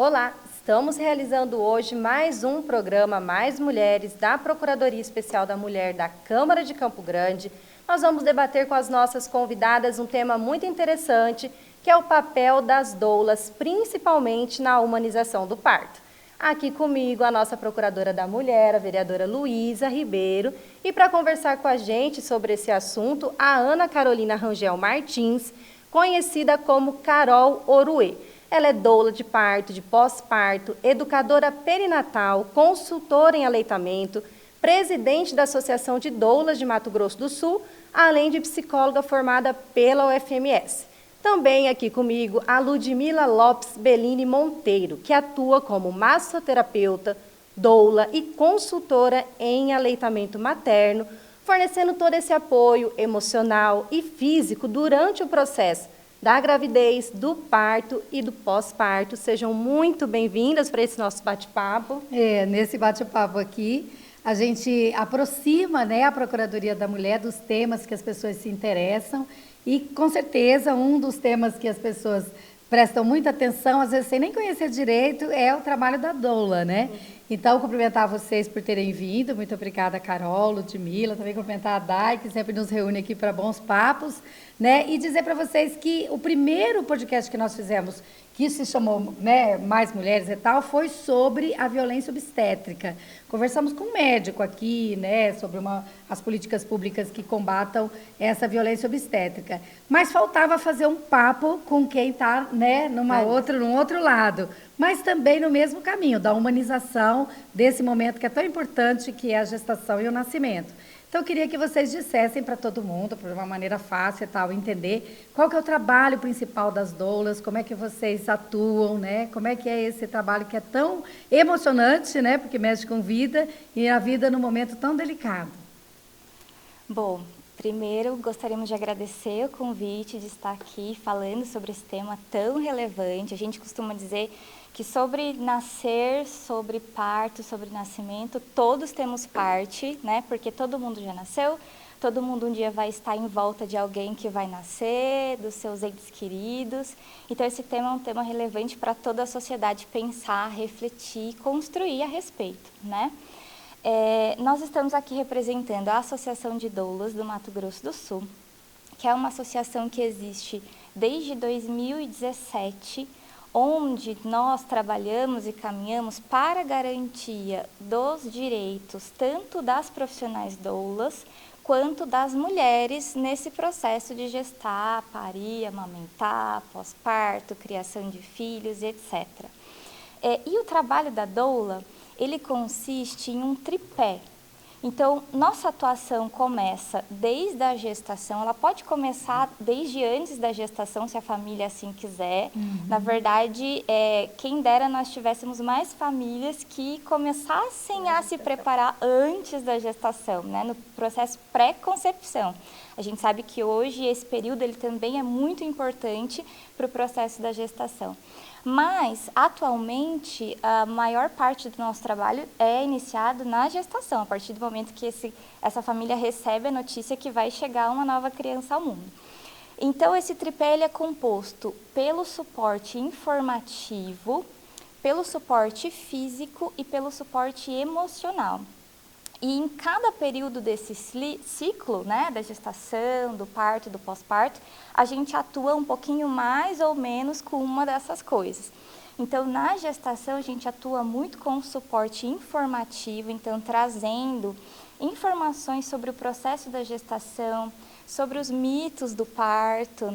Olá, estamos realizando hoje mais um programa Mais Mulheres da Procuradoria Especial da Mulher da Câmara de Campo Grande. Nós vamos debater com as nossas convidadas um tema muito interessante, que é o papel das doulas, principalmente na humanização do parto. Aqui comigo a nossa Procuradora da Mulher, a vereadora Luísa Ribeiro, e para conversar com a gente sobre esse assunto, a Ana Carolina Rangel Martins, conhecida como Carol Oruê. Ela é doula de parto, de pós-parto, educadora perinatal, consultora em aleitamento, presidente da Associação de Doulas de Mato Grosso do Sul, além de psicóloga formada pela UFMS. Também aqui comigo a Ludmila Lopes Bellini Monteiro, que atua como massoterapeuta, doula e consultora em aleitamento materno, fornecendo todo esse apoio emocional e físico durante o processo da gravidez, do parto e do pós-parto. Sejam muito bem-vindas para esse nosso bate-papo. Nesse bate-papo aqui, a gente aproxima, a Procuradoria da Mulher dos temas que as pessoas se interessam e, com certeza, um dos temas que as pessoas prestam muita atenção, às vezes sem nem conhecer direito, é o trabalho da doula, Então, cumprimentar vocês por terem vindo. Muito obrigada, Carol, Ludmila, também cumprimentar a Dai, que sempre nos reúne aqui para bons papos, E dizer para vocês que o primeiro podcast que nós fizemos, que se chamou Mais Mulheres e tal, foi sobre a violência obstétrica. Conversamos com um médico aqui, sobre as políticas públicas que combatam essa violência obstétrica. Mas faltava fazer um papo com quem está, num outro lado, mas também no mesmo caminho, da humanização desse momento que é tão importante, que é a gestação e o nascimento. Então, eu queria que vocês dissessem para todo mundo, de uma maneira fácil e tal, entender qual que é o trabalho principal das doulas, como é que vocês atuam, como é que é esse trabalho que é tão emocionante, porque mexe com vida, e a vida num momento tão delicado. Bom, primeiro gostaríamos de agradecer o convite de estar aqui falando sobre esse tema tão relevante. A gente costuma dizer que sobre nascer, sobre parto, sobre nascimento, todos temos parte, Porque todo mundo já nasceu, todo mundo um dia vai estar em volta de alguém que vai nascer, dos seus entes queridos. Então, esse tema é um tema relevante para toda a sociedade pensar, refletir, construir a respeito, Nós estamos aqui representando a Associação de Doulas do Mato Grosso do Sul, que é uma associação que existe desde 2017, onde nós trabalhamos e caminhamos para a garantia dos direitos tanto das profissionais doulas quanto das mulheres nesse processo de gestar, parir, amamentar, pós-parto, criação de filhos, etc. E o trabalho da doula, ele consiste em um tripé. Então, nossa atuação começa desde a gestação, ela pode começar desde antes da gestação, se a família assim quiser. Na verdade, quem dera nós tivéssemos mais famílias que começassem a se preparar antes da gestação, no processo pré-concepção. A gente sabe que hoje esse período ele também é muito importante para o processo da gestação. Mas, atualmente, a maior parte do nosso trabalho é iniciado na gestação, a partir do momento que essa família recebe a notícia que vai chegar uma nova criança ao mundo. Então, esse tripé ele é composto pelo suporte informativo, pelo suporte físico e pelo suporte emocional. E em cada período desse ciclo, da gestação, do parto, do pós-parto, a gente atua um pouquinho mais ou menos com uma dessas coisas. Então, na gestação, a gente atua muito com o suporte informativo, então trazendo informações sobre o processo da gestação, sobre os mitos do parto,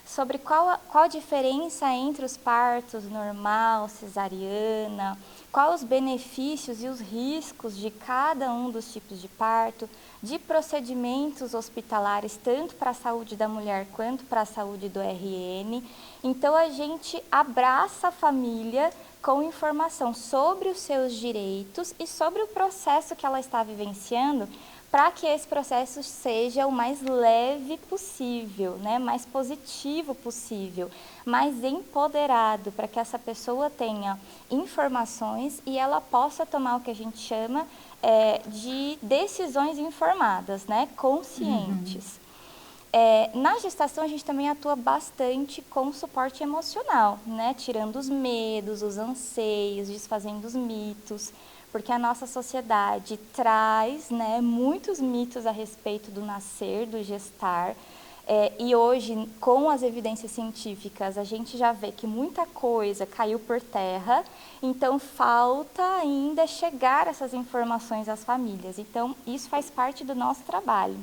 sobre qual a diferença entre os partos normal, cesariana, quais os benefícios e os riscos de cada um dos tipos de parto, de procedimentos hospitalares, tanto para a saúde da mulher quanto para a saúde do RN. Então, a gente abraça a família com informação sobre os seus direitos e sobre o processo que ela está vivenciando, para que esse processo seja o mais leve possível, mais positivo possível, mais empoderado, para que essa pessoa tenha informações e ela possa tomar o que a gente chama de decisões informadas, conscientes. Na gestação, a gente também atua bastante com suporte emocional, né? Tirando os medos, os anseios, desfazendo os mitos, porque a nossa sociedade traz, né, muitos mitos a respeito do nascer, do gestar, e hoje, com as evidências científicas, a gente já vê que muita coisa caiu por terra, então falta ainda chegar essas informações às famílias. Então, isso faz parte do nosso trabalho.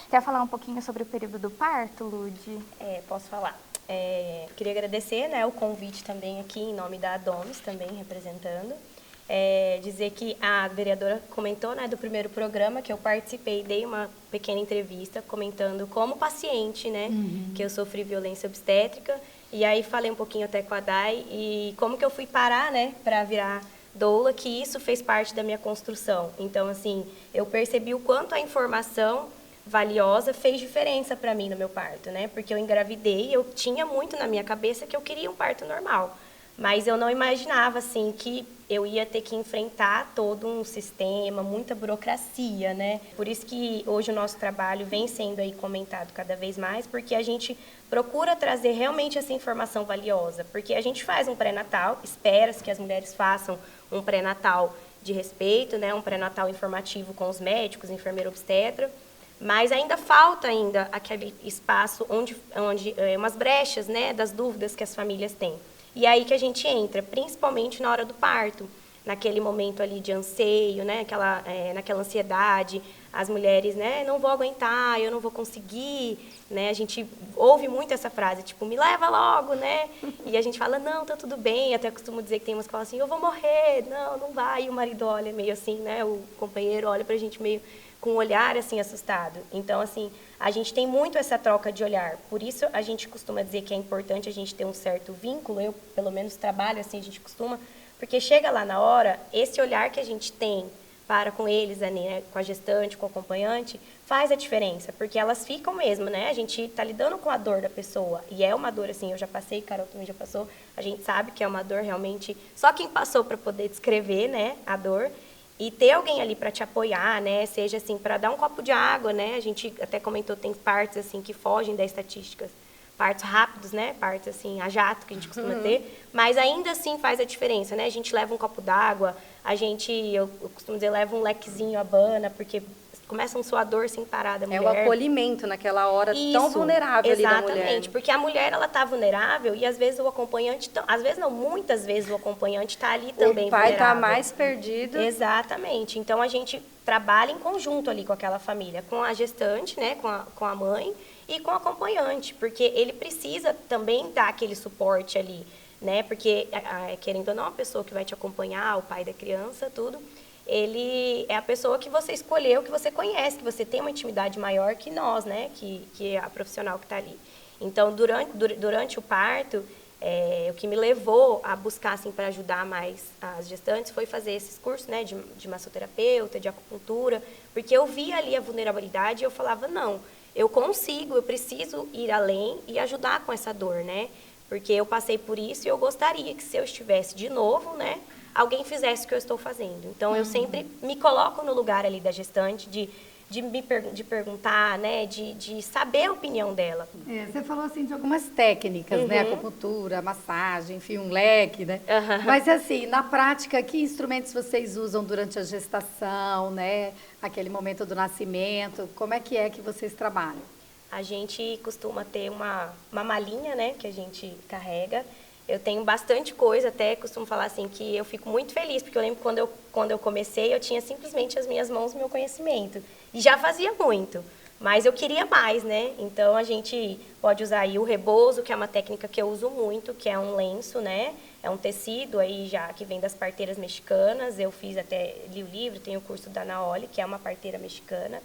Quer falar um pouquinho sobre o período do parto, Lude? Posso falar. Queria agradecer, né, o convite também aqui em nome da Adomes, também representando. Dizer que a vereadora comentou, né, do primeiro programa que eu participei, dei uma pequena entrevista comentando como paciente, né, que eu sofri violência obstétrica, e aí falei um pouquinho até com a Dai e como que eu fui parar, né, para virar doula, que isso fez parte da minha construção. Então, assim, eu percebi o quanto a informação valiosa fez diferença para mim no meu parto, né, porque eu engravidei, eu tinha muito na minha cabeça que eu queria um parto normal. Mas eu não imaginava, assim, que eu ia ter que enfrentar todo um sistema, muita burocracia, né? Por isso que hoje o nosso trabalho vem sendo aí comentado cada vez mais, porque a gente procura trazer realmente essa informação valiosa. Porque a gente faz um pré-natal, espera-se que as mulheres façam um pré-natal de respeito, né? Um pré-natal informativo com os médicos, enfermeiro obstetra, mas ainda falta aquele espaço onde umas brechas, né? Das dúvidas que as famílias têm. E aí que a gente entra, principalmente na hora do parto, naquele momento ali de anseio, né, naquela ansiedade, as mulheres, né, não vou aguentar, eu não vou conseguir, né, a gente ouve muito essa frase, tipo, me leva logo, né, e a gente fala, não, tá tudo bem, até costumo dizer que tem umas que falam assim, eu vou morrer, não, não vai, e o marido olha meio assim, né, o companheiro olha pra gente meio com um olhar, assim, assustado. Então, assim, a gente tem muito essa troca de olhar. Por isso, a gente costuma dizer que é importante a gente ter um certo vínculo. Eu, pelo menos, trabalho assim, a gente costuma. Porque chega lá na hora, esse olhar que a gente tem para com eles, né, com a gestante, com o acompanhante, faz a diferença. Porque elas ficam mesmo, né? A gente está lidando com a dor da pessoa. E é uma dor, assim, eu já passei, Carol também já passou. A gente sabe que é uma dor realmente... Só quem passou para poder descrever, né, a dor. E ter alguém ali para te apoiar, né? Seja assim, para dar um copo de água, né? A gente até comentou, tem partos assim que fogem das estatísticas. Partos rápidos, né? Partos assim, a jato, que a gente costuma ter. Mas ainda assim faz a diferença, né? A gente leva um copo d'água, eu costumo dizer, leva um lequezinho Habana, porque começa um suador sem parar da mulher. É o acolhimento naquela hora tão vulnerável ali da mulher. Exatamente, porque a mulher, ela tá vulnerável e às vezes o acompanhante, às vezes não, muitas vezes o acompanhante tá ali também vulnerável. O pai tá mais perdido. Exatamente, então a gente trabalha em conjunto ali com aquela família, com a gestante, né, com a mãe e com o acompanhante, porque ele precisa também dar aquele suporte ali, né, porque querendo ou não, a pessoa que vai te acompanhar, o pai da criança, tudo... ele é a pessoa que você escolheu, que você conhece, que você tem uma intimidade maior que nós, né? Que é a profissional que está ali. Então, durante o parto, o que me levou a buscar, assim, para ajudar mais as gestantes foi fazer esses cursos, né? De massoterapeuta, de acupuntura, porque eu via ali a vulnerabilidade e eu falava, não, eu consigo, eu preciso ir além e ajudar com essa dor, né? Porque eu passei por isso e eu gostaria que se eu estivesse de novo, né? Alguém fizesse o que eu estou fazendo. Então, eu sempre me coloco no lugar ali da gestante, de perguntar, né, de saber a opinião dela. Você falou, assim, de algumas técnicas, né, acupuntura, massagem, enfim, um leque, né? Mas, assim, na prática, que instrumentos vocês usam durante a gestação, né, aquele momento do nascimento, como é que vocês trabalham? A gente costuma ter uma malinha, né, que a gente carrega. Eu tenho bastante coisa, até costumo falar assim, que eu fico muito feliz, porque eu lembro quando eu comecei, eu tinha simplesmente as minhas mãos, meu conhecimento. E já fazia muito, mas eu queria mais, né? Então, a gente pode usar aí o rebozo, que é uma técnica que eu uso muito, que é um lenço, né? É um tecido aí já que vem das parteiras mexicanas. Eu li o livro, tenho o curso da Naoli, que é uma parteira mexicana.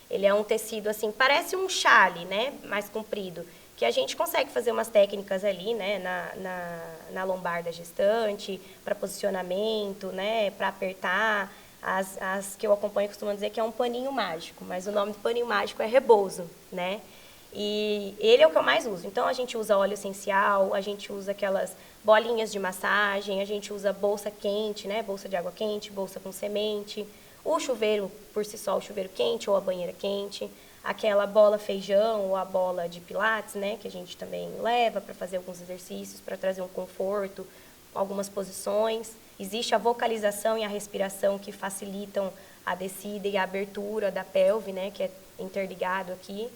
Ele é um tecido, assim, parece um chale, né? Mais comprido, que a gente consegue fazer umas técnicas ali, né, na lombar da gestante, para posicionamento, né, para apertar. As que eu acompanho costumam dizer que é um paninho mágico, mas o nome do paninho mágico é rebozo, né? E ele é o que eu mais uso. Então, a gente usa óleo essencial, a gente usa aquelas bolinhas de massagem, a gente usa bolsa quente, né, bolsa de água quente, bolsa com semente, o chuveiro, por si só, o chuveiro quente ou a banheira quente. aquela bola feijão ou a bola de pilates, né, que a gente também leva para fazer alguns exercícios, para trazer um conforto, algumas posições. Existe a vocalização e a respiração que facilitam a descida e a abertura da pelve, né, que é interligado aqui.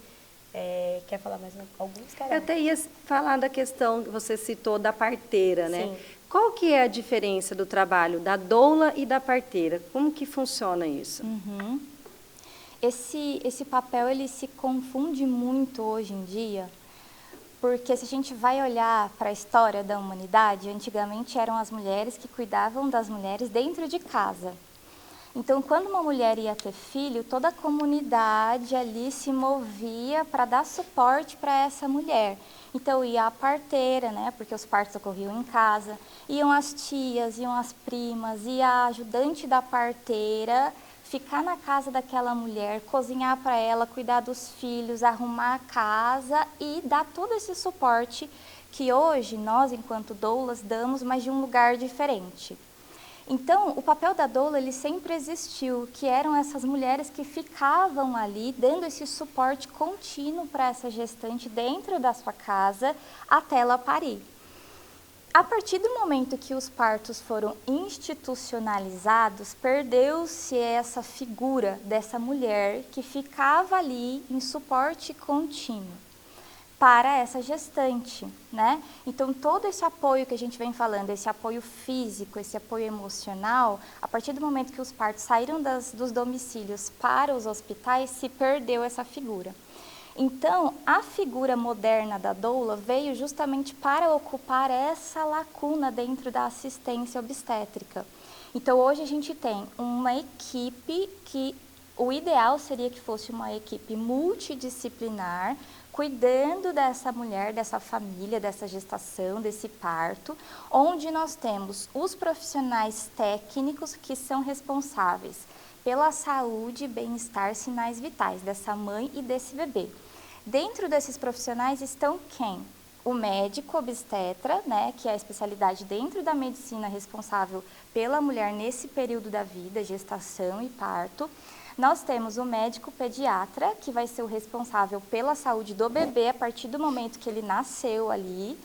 Quer falar mais alguns, Carol? Eu até ia falar da questão que você citou da parteira, né? Sim. Qual que é a diferença do trabalho da doula e da parteira? Como que funciona isso? Esse papel, ele se confunde muito hoje em dia, porque se a gente vai olhar para a história da humanidade, antigamente eram as mulheres que cuidavam das mulheres dentro de casa. Então, quando uma mulher ia ter filho, toda a comunidade ali se movia para dar suporte para essa mulher. Então, ia a parteira, né, porque os partos ocorriam em casa, iam as tias, iam as primas, ia a ajudante da parteira, ficar na casa daquela mulher, cozinhar para ela, cuidar dos filhos, arrumar a casa e dar todo esse suporte que hoje nós, enquanto doulas, damos, mas de um lugar diferente. Então, o papel da doula, ele sempre existiu, que eram essas mulheres que ficavam ali, dando esse suporte contínuo para essa gestante dentro da sua casa, até ela parir. A partir do momento que os partos foram institucionalizados, perdeu-se essa figura dessa mulher que ficava ali em suporte contínuo para essa gestante, né? Então, todo esse apoio que a gente vem falando, esse apoio físico, esse apoio emocional, a partir do momento que os partos saíram dos domicílios para os hospitais, se perdeu essa figura. Então, a figura moderna da doula veio justamente para ocupar essa lacuna dentro da assistência obstétrica. Então, hoje a gente tem uma equipe que o ideal seria que fosse uma equipe multidisciplinar, cuidando dessa mulher, dessa família, dessa gestação, desse parto, onde nós temos os profissionais técnicos que são responsáveis pela saúde, bem-estar, sinais vitais dessa mãe e desse bebê. Dentro desses profissionais estão quem? O médico obstetra, né, que é a especialidade dentro da medicina responsável pela mulher nesse período da vida, gestação e parto. Nós temos o médico pediatra, que vai ser o responsável pela saúde do bebê a partir do momento que ele nasceu ali.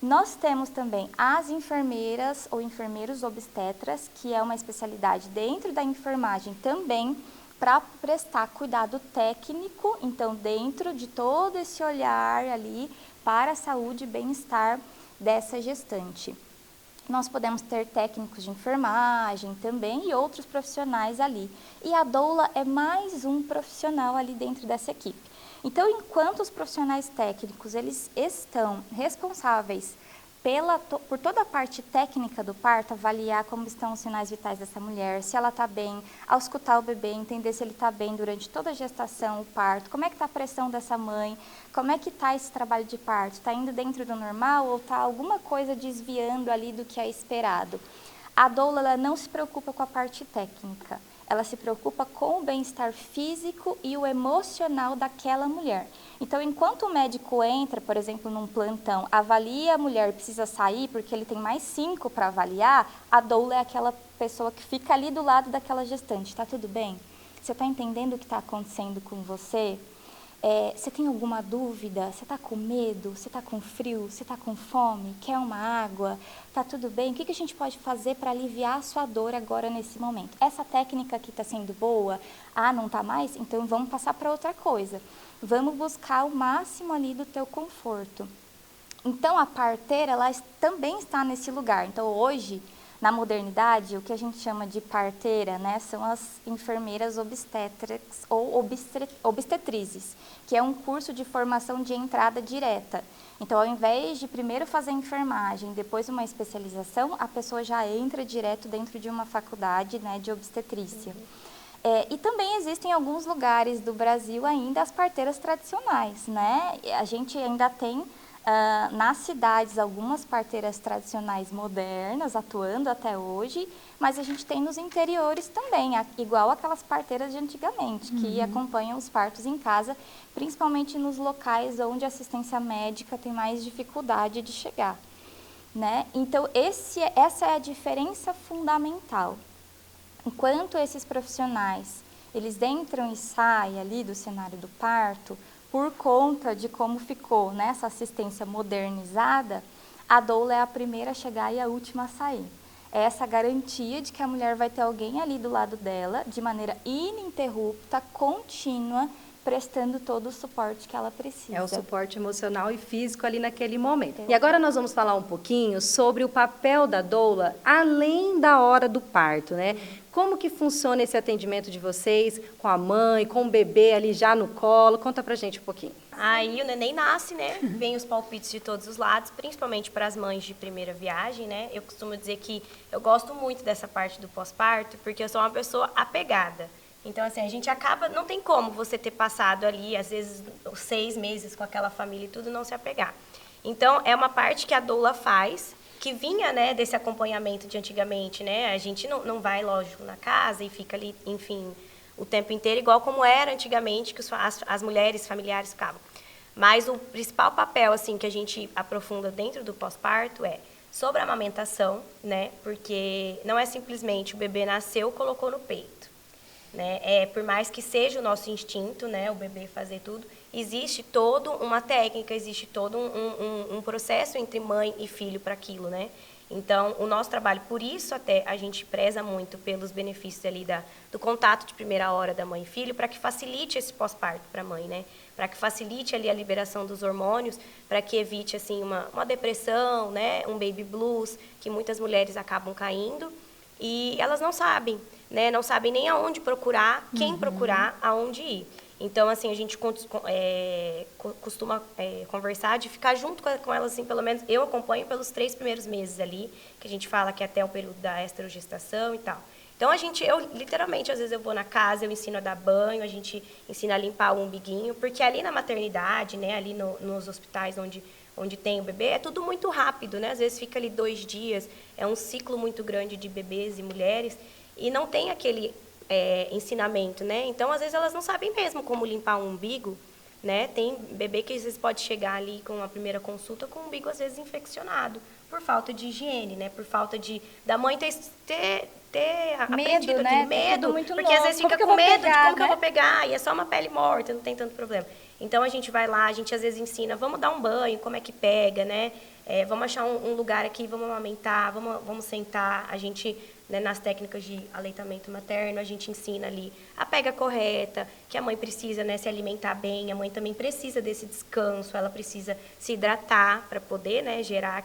Nós temos também as enfermeiras ou enfermeiros obstetras, que é uma especialidade dentro da enfermagem também, para prestar cuidado técnico, então dentro de todo esse olhar ali para a saúde e bem-estar dessa gestante. Nós podemos ter técnicos de enfermagem também e outros profissionais ali. E a doula é mais um profissional ali dentro dessa equipe. Então, enquanto os profissionais técnicos, eles estão responsáveis por toda a parte técnica do parto, avaliar como estão os sinais vitais dessa mulher, se ela está bem, ao escutar o bebê, entender se ele está bem durante toda a gestação, o parto, como é que está a pressão dessa mãe, como é que está esse trabalho de parto, está indo dentro do normal ou está alguma coisa desviando ali do que é esperado. A doula, ela não se preocupa com a parte técnica, ela se preocupa com o bem-estar físico e o emocional daquela mulher. Então, enquanto o médico entra, por exemplo, num plantão, avalia a mulher, precisa sair porque ele tem mais 5 para avaliar, a doula é aquela pessoa que fica ali do lado daquela gestante. Está tudo bem? Você está entendendo o que está acontecendo com você? Você tem alguma dúvida? Você está com medo? Você está com frio? Você está com fome? Quer uma água? Está tudo bem? O que a gente pode fazer para aliviar a sua dor agora nesse momento? Essa técnica aqui está sendo boa? Ah, não está mais? Então vamos passar para outra coisa. Vamos buscar o máximo ali do teu conforto. Então a parteira, ela também está nesse lugar. Então hoje, na modernidade, o que a gente chama de parteira, né, são as enfermeiras obstetras ou obstetrizes, que é um curso de formação de entrada direta. Então, ao invés de primeiro fazer enfermagem, depois uma especialização, a pessoa já entra direto dentro de uma faculdade, né, de obstetrícia. E também existem em alguns lugares do Brasil ainda as parteiras tradicionais, né? A gente ainda tem nas cidades algumas parteiras tradicionais modernas atuando até hoje, mas a gente tem nos interiores também, igual aquelas parteiras de antigamente, que acompanham os partos em casa, principalmente nos locais onde a assistência médica tem mais dificuldade de chegar, né? Então, essa é a diferença fundamental. Enquanto esses profissionais, eles entram e saem ali do cenário do parto por conta de como ficou nessa assistência modernizada. A doula é a primeira a chegar e a última a sair. É essa garantia de que a mulher vai ter alguém ali do lado dela, de maneira ininterrupta, contínua, prestando todo o suporte que ela precisa. É o suporte emocional e físico ali naquele momento. E agora nós vamos falar um pouquinho sobre o papel da doula além da hora do parto, né? Como que funciona esse atendimento de vocês com a mãe, com o bebê ali já no colo? Conta pra gente um pouquinho. Aí o neném nasce, né? Vem os palpites de todos os lados, principalmente para as mães de primeira viagem, né? Eu costumo dizer que eu gosto muito dessa parte do pós-parto, porque eu sou uma pessoa apegada. Então, assim, a gente acaba, não tem como você ter passado ali, às vezes, os 6 meses com aquela família e tudo, não se apegar. Então, é uma parte que a doula faz, que vinha, né, desse acompanhamento de antigamente, né? A gente não vai, lógico, na casa e fica ali, enfim, o tempo inteiro, igual como era antigamente, que as mulheres familiares ficavam. Mas o principal papel, assim, que a gente aprofunda dentro do pós-parto é sobre a amamentação, né? Porque não é simplesmente o bebê nasceu, colocou no peito. Né? Por mais que seja o nosso instinto, né, o bebê fazer tudo, existe toda uma técnica, existe todo um processo entre mãe e filho para aquilo, né? Então, o nosso trabalho, por isso até a gente preza muito pelos benefícios ali do contato de primeira hora da mãe e filho, para que facilite esse pós-parto para a mãe, né? Para que facilite ali a liberação dos hormônios, para que evite assim uma depressão, né? Um baby blues, que muitas mulheres acabam caindo e elas não sabem. Né, não sabem nem aonde procurar, quem procurar, aonde ir. Então, assim, a gente costuma conversar de ficar junto com elas, assim, pelo menos eu acompanho pelos 3 primeiros meses ali, que a gente fala que é até o período da esterogestação e tal. Então, eu literalmente, às vezes eu vou na casa, eu ensino a dar banho, a gente ensina a limpar o umbiguinho, porque ali na maternidade, né, ali nos hospitais onde tem o bebê, é tudo muito rápido, né? Às vezes fica ali 2 dias, é um ciclo muito grande de bebês e mulheres, e não tem aquele ensinamento, né? Então, às vezes, elas não sabem mesmo como limpar um umbigo, né? Tem bebê que, às vezes, pode chegar ali com a primeira consulta com o umbigo, às vezes, infeccionado, por falta de higiene, né? Por falta da mãe ter aprendido, né? medo, Muito porque, novo. às vezes, fica com medo de como que eu vou pegar, e é só uma pele morta, não tem tanto problema. Então, a gente vai lá, a gente, às vezes, ensina, vamos dar um banho, como é que pega, né? Vamos achar um lugar aqui, vamos amamentar, vamos sentar, a gente... Né, nas técnicas de aleitamento materno, a gente ensina ali a pega correta, que a mãe precisa, né, se alimentar bem, a mãe também precisa desse descanso, ela precisa se hidratar para poder, né, gerar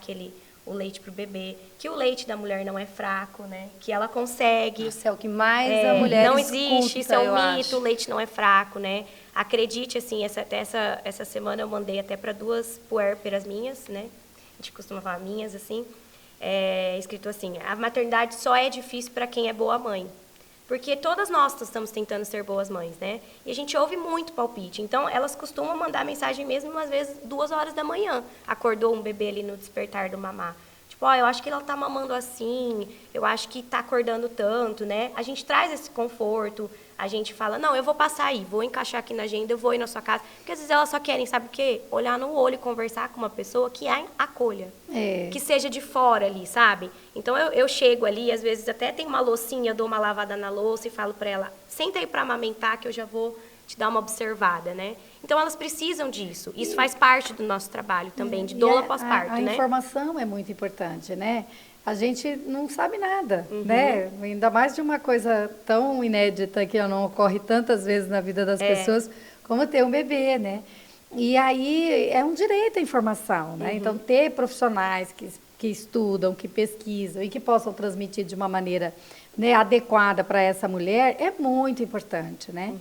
o leite para o bebê, que o leite da mulher não é fraco, né, que ela consegue. Isso é o que mais a mulher não escuta, existe, isso é um mito, acho. O leite não é fraco, né. Acredite, assim, essa semana eu mandei até para 2 puérperas minhas, né, a gente costuma falar minhas, assim, escrito assim, a maternidade só é difícil para quem é boa mãe. Porque todas nós estamos tentando ser boas mães, né? E a gente ouve muito palpite. Então, elas costumam mandar mensagem mesmo, às vezes, 2 horas da manhã. Acordou um bebê ali no despertar do mamar. Tipo, eu acho que ela tá mamando assim, eu acho que tá acordando tanto, né? A gente traz esse conforto, a gente fala, não, eu vou passar aí, vou encaixar aqui na agenda, eu vou ir na sua casa. Porque às vezes elas só querem, sabe o quê? Olhar no olho e conversar com uma pessoa que a acolha. Que seja de fora ali, sabe? Então, eu chego ali, às vezes até tem uma loucinha, eu dou uma lavada na louça e falo para ela, senta aí para amamentar que eu já vou te dar uma observada, né? Então, elas precisam disso. Isso faz parte do nosso trabalho também, de doula pós-parto, né? A informação é muito importante, né? A gente não sabe nada, né? Ainda mais de uma coisa tão inédita que não ocorre tantas vezes na vida das pessoas, como ter um bebê, né? E aí é um direito à informação, né? Então, ter profissionais que estudam, que pesquisam e que possam transmitir de uma maneira, né, adequada para essa mulher é muito importante, né?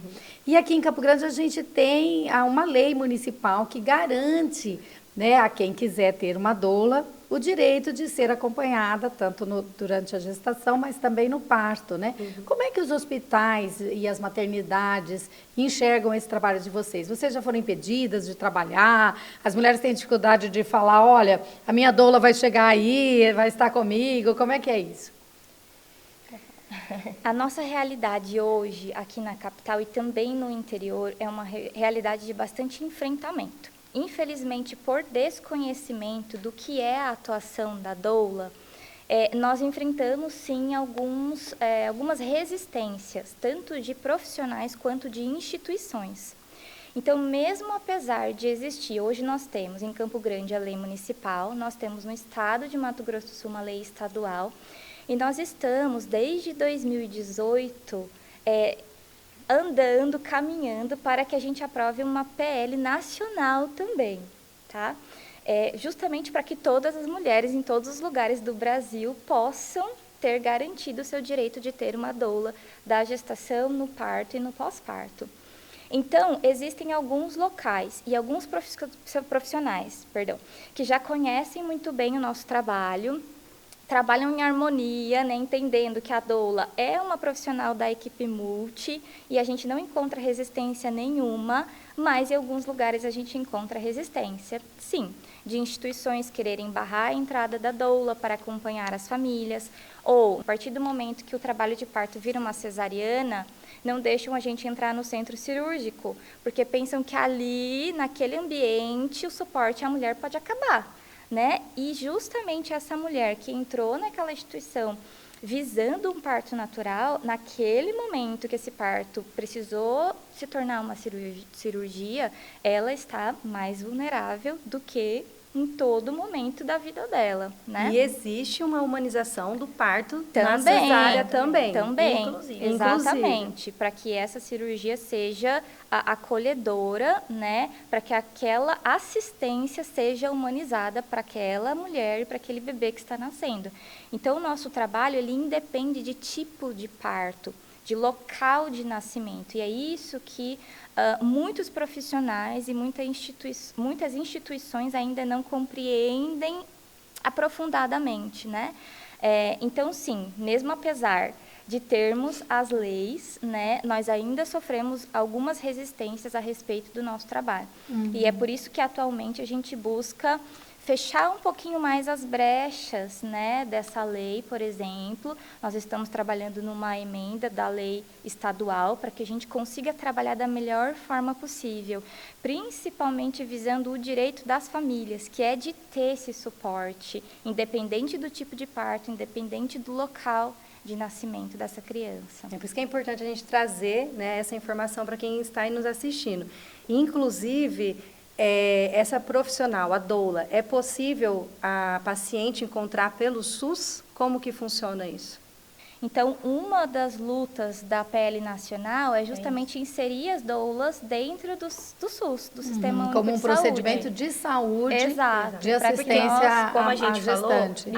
E aqui em Campo Grande a gente tem uma lei municipal que garante, né, a quem quiser ter uma doula o direito de ser acompanhada tanto durante a gestação, mas também no parto, né? Como é que os hospitais e as maternidades enxergam esse trabalho de vocês? Vocês já foram impedidas de trabalhar? As mulheres têm dificuldade de falar, olha, a minha doula vai chegar aí, vai estar comigo, como é que é isso? A nossa realidade hoje, aqui na capital e também no interior, é uma realidade de bastante enfrentamento. Infelizmente, por desconhecimento do que é a atuação da doula, nós enfrentamos, sim, algumas resistências, tanto de profissionais quanto de instituições. Então, mesmo apesar de existir, hoje nós temos em Campo Grande a lei municipal, nós temos no estado de Mato Grosso do Sul uma lei estadual, e nós estamos, desde 2018, andando, caminhando para que a gente aprove uma PL nacional também, tá? Justamente para que todas as mulheres em todos os lugares do Brasil possam ter garantido o seu direito de ter uma doula da gestação, no parto e no pós-parto. Então, existem alguns locais e alguns profissionais, que já conhecem muito bem o nosso trabalho, trabalham em harmonia, né, entendendo que a doula é uma profissional da equipe multi e a gente não encontra resistência nenhuma, mas em alguns lugares a gente encontra resistência, sim, de instituições quererem barrar a entrada da doula para acompanhar as famílias, ou a partir do momento que o trabalho de parto vira uma cesariana, não deixam a gente entrar no centro cirúrgico, porque pensam que ali, naquele ambiente, o suporte à mulher pode acabar, né? E justamente essa mulher que entrou naquela instituição visando um parto natural, naquele momento que esse parto precisou se tornar uma cirurgia, ela está mais vulnerável do que em todo momento da vida dela, né? E existe uma humanização do parto na cesárea também. Também, inclusive. Exatamente, para que essa cirurgia seja acolhedora, né? Para que aquela assistência seja humanizada para aquela mulher e para aquele bebê que está nascendo. Então, o nosso trabalho, ele independe de tipo de parto, de local de nascimento. E é isso que muitos profissionais e muitas instituições ainda não compreendem aprofundadamente, né? Então, sim, mesmo apesar de termos as leis, né, nós ainda sofremos algumas resistências a respeito do nosso trabalho. E é por isso que atualmente a gente busca fechar um pouquinho mais as brechas, né, dessa lei, por exemplo. Nós estamos trabalhando numa emenda da lei estadual para que a gente consiga trabalhar da melhor forma possível, principalmente visando o direito das famílias, que é de ter esse suporte, independente do tipo de parto, independente do local de nascimento dessa criança. É por isso que é importante a gente trazer, né, essa informação para quem está aí nos assistindo. Inclusive, essa profissional, a doula, é possível a paciente encontrar pelo SUS? Como que funciona isso? Então, uma das lutas da PL nacional é justamente inserir as doulas dentro do SUS, do Sistema Único como um de Saúde. procedimento de saúde, Exato, de assistência como a gente falou, gestante.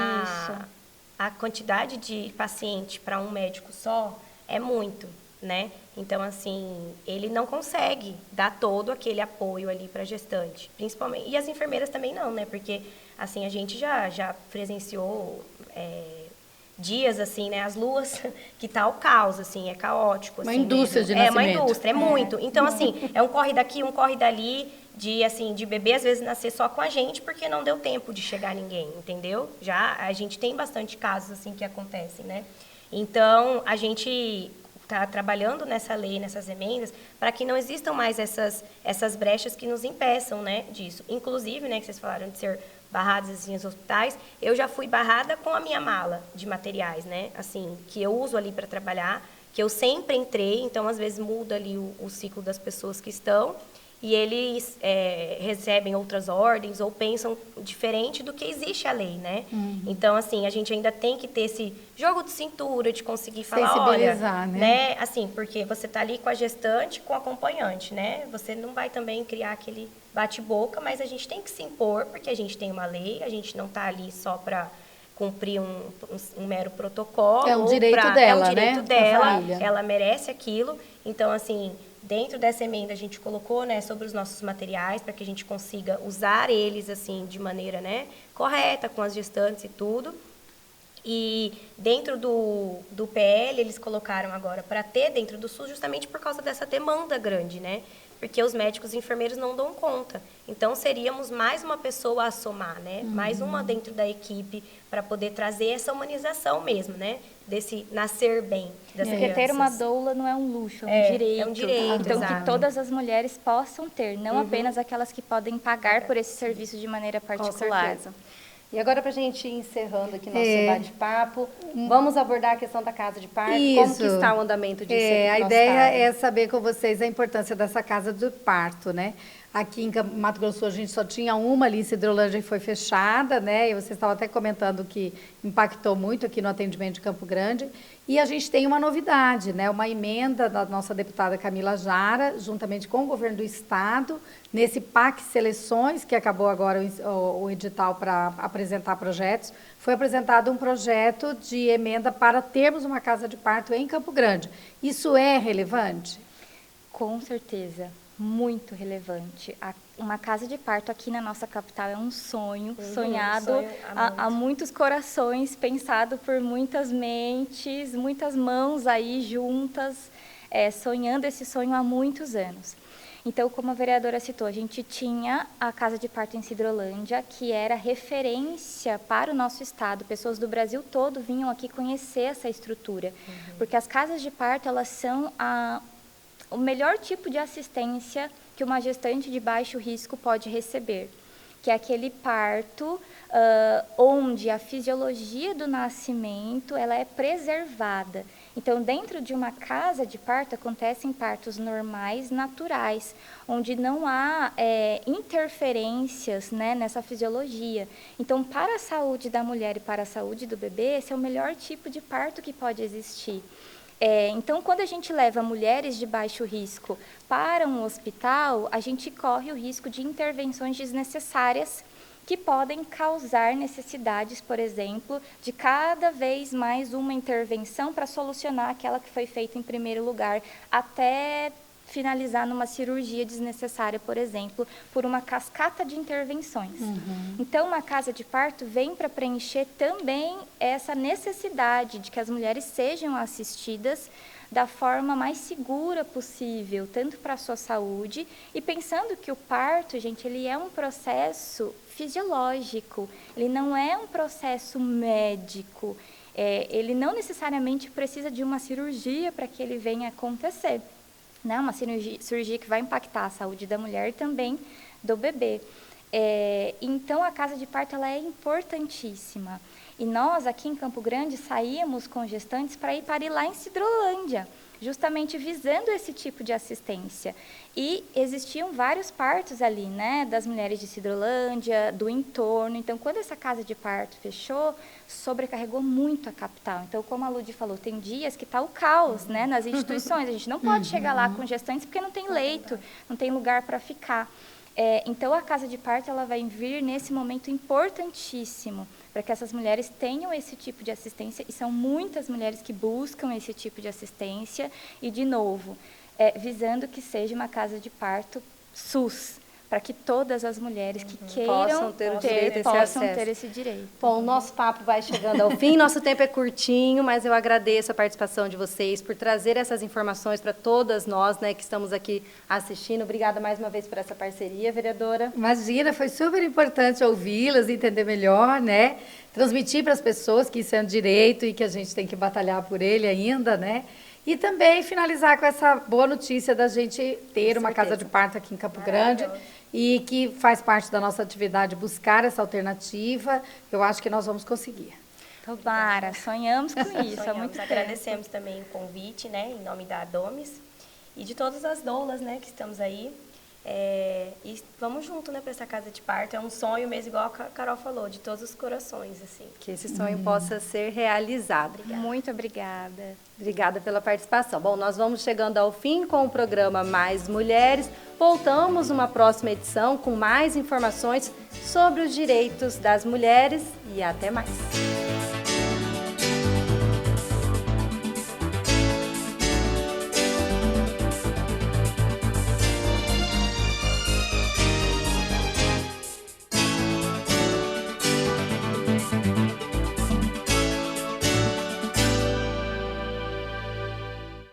A quantidade de paciente para um médico só é muito, né? Então, assim, ele não consegue dar todo aquele apoio ali para a gestante, principalmente. E as enfermeiras também não, né? Porque, assim, a gente já presenciou dias, assim, né? As luas, que tá o caos, assim, é caótico. Uma assim, indústria mesmo. de nascimento. É uma indústria, é muito. Então, assim, é um corre daqui, um corre dali, de bebê, às vezes, nascer só com a gente, porque não deu tempo de chegar ninguém, entendeu? Já a gente tem bastante casos, assim, que acontecem, né? Então, a gente está trabalhando nessa lei, nessas emendas, para que não existam mais essas brechas que nos impeçam, né, disso. Inclusive, né, que vocês falaram de ser barradas assim, nos hospitais, eu já fui barrada com a minha mala de materiais, né, assim, que eu uso ali para trabalhar, que eu sempre entrei, então às vezes muda ali o ciclo das pessoas que estão, e eles recebem outras ordens ou pensam diferente do que existe a lei, né? Então, assim, a gente ainda tem que ter esse jogo de cintura, de conseguir falar, olha, né? Assim, porque você está ali com a gestante, com o acompanhante, né? Você não vai também criar aquele bate-boca, mas a gente tem que se impor, porque a gente tem uma lei, a gente não está ali só para cumprir um mero protocolo. É um direito dela, é um direito né? dela, ela merece aquilo. Então, assim, dentro dessa emenda a gente colocou, né, sobre os nossos materiais para que a gente consiga usar eles assim de maneira, né, correta com as gestantes e tudo. E dentro do PL eles colocaram agora para ter dentro do SUS justamente por causa dessa demanda grande, né? Porque os médicos e enfermeiros não dão conta. Então seríamos mais uma pessoa a somar, né? Mais uma dentro da equipe para poder trazer essa humanização mesmo, né? Desse nascer bem das crianças. Porque ter uma doula não é um luxo, é um direito. É um direito, então, exato. que todas as mulheres possam ter, não apenas aquelas que podem pagar por esse serviço de maneira particular. Com certeza. E agora, para a gente ir encerrando aqui nosso bate-papo, vamos abordar a questão da casa de parto. Como que está o andamento disso aqui no A nosso ideia estado? é saber com vocês a importância dessa casa de parto, né? Aqui em Mato Grosso do Sul, a gente só tinha uma ali em Cidrolândia e foi fechada, né? E vocês estavam até comentando que impactou muito aqui no atendimento de Campo Grande. E a gente tem uma novidade, né? Uma emenda da nossa deputada Camila Jara, juntamente com o governo do estado, nesse PAC Seleções, que acabou agora o edital para apresentar projetos, foi apresentado um projeto de emenda para termos uma casa de parto em Campo Grande. Isso é relevante? Com certeza. Muito relevante. Uma casa de parto aqui na nossa capital é um sonho, sonhado há muitos corações, pensado por muitas mentes, muitas mãos aí juntas, sonhando esse sonho há muitos anos. Então, como a vereadora citou, a gente tinha a casa de parto em Cidrolândia, que era referência para o nosso estado. Pessoas do Brasil todo vinham aqui conhecer essa estrutura, porque as casas de parto, elas são o melhor tipo de assistência que uma gestante de baixo risco pode receber, que é aquele parto onde a fisiologia do nascimento ela é preservada. Então, dentro de uma casa de parto, acontecem partos normais, naturais, onde não há interferências, né, nessa fisiologia. Então, para a saúde da mulher e para a saúde do bebê, esse é o melhor tipo de parto que pode existir. Então, quando a gente leva mulheres de baixo risco para um hospital, a gente corre o risco de intervenções desnecessárias que podem causar necessidades, por exemplo, de cada vez mais uma intervenção para solucionar aquela que foi feita em primeiro lugar, até finalizar numa cirurgia desnecessária, por exemplo, por uma cascata de intervenções. Então, uma casa de parto vem para preencher também essa necessidade de que as mulheres sejam assistidas da forma mais segura possível, tanto para a sua saúde, e pensando que o parto, gente, ele é um processo fisiológico, ele não é um processo médico, ele não necessariamente precisa de uma cirurgia para que ele venha acontecer. Né, uma cirurgia que vai impactar a saúde da mulher e também do bebê. Então, a casa de parto ela é importantíssima. E nós, aqui em Campo Grande, saíamos com gestantes para ir parir lá em Cidrolândia, justamente visando esse tipo de assistência. E existiam vários partos ali, né, das mulheres de Cidrolândia, do entorno. Então, quando essa casa de parto fechou, sobrecarregou muito a capital. Então, como a Ludi falou, tem dias que está o caos, né, nas instituições. A gente não pode chegar lá com gestantes porque não tem leito, não tem lugar para ficar. Então, a casa de parto ela vai vir nesse momento importantíssimo para que essas mulheres tenham esse tipo de assistência, e são muitas mulheres que buscam esse tipo de assistência, e, de novo, visando que seja uma casa de parto SUS, para que todas as mulheres que queiram possam ter esse direito. Bom, o nosso papo vai chegando ao fim, nosso tempo é curtinho, mas eu agradeço a participação de vocês por trazer essas informações para todas nós, né, que estamos aqui assistindo. Obrigada mais uma vez por essa parceria, vereadora. Imagina, foi super importante ouvi-las, entender melhor, né? Transmitir para as pessoas que isso é um direito e que a gente tem que batalhar por ele ainda, né? E também finalizar com essa boa notícia da gente ter uma casa de parto aqui em Campo Grande e que faz parte da nossa atividade buscar essa alternativa. Eu acho que nós vamos conseguir. Tomara, sonhamos com isso. Há muito tempo. Agradecemos também o convite, né, em nome da Domes e de todas as doulas, né, que estamos aí. E vamos junto, né, para essa casa de parto. É um sonho mesmo, igual a Carol falou, de todos os corações, assim. Que esse sonho possa ser realizado. Muito obrigada. Obrigada pela participação. Bom, nós vamos chegando ao fim com o programa Mais Mulheres. Voltamos numa próxima edição com mais informações sobre os direitos das mulheres, e até mais.